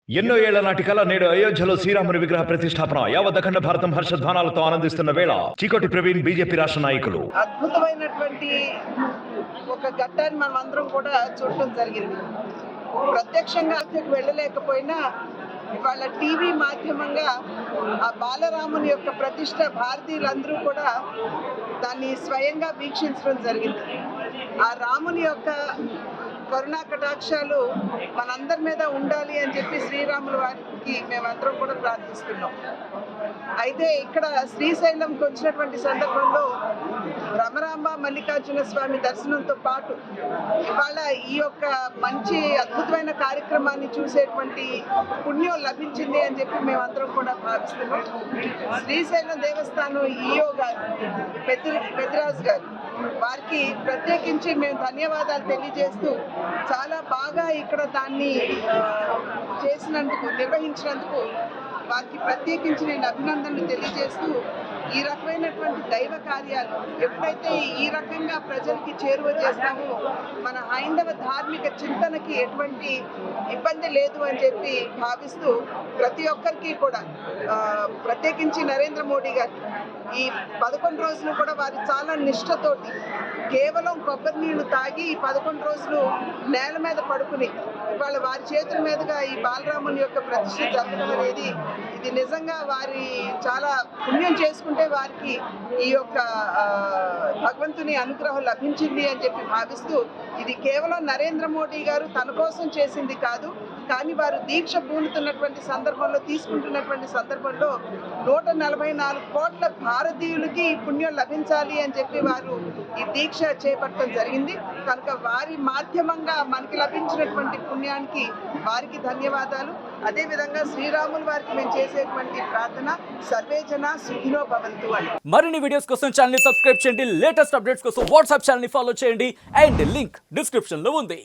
ఎన్నో ఏళ్ల నాటి కళ నేడు అయోధ్యలో శ్రీరాముని విగ్రహ ప్రతిష్టాపన యావత్ అఖండ భారతం హర్షధ్వానాలతో ఆనందిస్తున్న వేళ చీకోటి ప్రవీణ్ బీజేపీ రాష్ట్ర నాయకులు. అద్భుతమైనటువంటి ఒక ఘట్టాన్ని మనం అందరం కూడా చూడటం జరిగింది. ప్రత్యక్షంగా వెళ్ళలేకపోయినా ఇవాళ టీవీ మాధ్యమంగా ఆ బాలరాముని యొక్క ప్రతిష్ట భారతీయులందరూ కూడా దాన్ని స్వయంగా వీక్షించడం జరిగింది. ఆ రాముని యొక్క కరుణా కటాక్షాలు మనందరి మీద ఉండాలి అని చెప్పి శ్రీరాముల వారికి మేమందరం కూడా ప్రార్థిస్తున్నాం. అయితే ఇక్కడ శ్రీశైలంకి వచ్చినటువంటి సందర్భంలో రమరాంబ మల్లికార్జున స్వామి దర్శనంతో పాటు ఇవాళ ఈ యొక్క మంచి అద్భుతమైన కార్యక్రమాన్ని చూసేటువంటి పుణ్యం లభించింది అని చెప్పి మేమందరం కూడా భావిస్తున్నాం. శ్రీశైలం దేవస్థానం ఈఓ గారు పెద్దిరాజు గారు వారికి ప్రత్యేకించి మేము ధన్యవాదాలు తెలియజేస్తూ చాలా బాగా ఇక్కడ దాన్ని నిర్వహించినందుకు వారికి ప్రత్యేకించి నేను అభినందనలు తెలియజేస్తూ ఈ రకమైనటువంటి దైవ కార్యాలు ఎప్పుడైతే ఈ రకంగా ప్రజలకి చేరువ చేస్తామో మన హైందవ ధార్మిక చింతనకి ఎటువంటి ఇబ్బంది లేదు అని చెప్పి భావిస్తూ ప్రతి ఒక్కరికి కూడా ప్రత్యేకించి నరేంద్ర మోడీ గారు ఈ 11 రోజులు కూడా వారు చాలా నిష్ఠతోటి కేవలం కొబ్బరి నీళ్లు తాగి ఈ 11 రోజులు నేల మీద పడుకుని ఇవాళ వారి చేతుల మీదుగా ఈ బాలరాముని యొక్క ప్రతిష్ఠ జరగడం అనేది ఇది నిజంగా వారి చాలా పుణ్యం చేసుకుంటే వారికి ఈ యొక్క భగవంతుని అనుగ్రహం లభించింది అని చెప్పి భావిస్తూ ఇది కేవలం నరేంద్ర మోడీ గారు తన కోసం చేసింది కాదు, కానీ వారు దీక్ష పూనుతున్నటువంటి సందర్భంలో తీసుకుంటున్నటువంటి సందర్భంలో 144 కోట్ల భారతీయులకి పుణ్యం లభించాలి అని చెప్పి వారు ఈ దీక్ష చేపట్టడం జరిగింది. కనుక వారి మాధ్యమంగా మనకి లభించినటువంటి పుణ్యానికి వారికి ధన్యవాదాలు. అదేవిధంగా శ్రీరాముల వారికి మేము చేసేటువంటి ప్రార్థన సర్వే జన సుఖినో భవంతు అని. మరిన్ని వీడియోస్ కోసం ఛానల్ ని సబ్స్క్రైబ్ చేయండి, లేటెస్ట్ అప్డేట్స్ కోసం వాట్సాప్ ఛానల్ ని ఫాలో చేయండి అండ్ లింక్ డిస్క్రిప్షన్ లో ఉంది.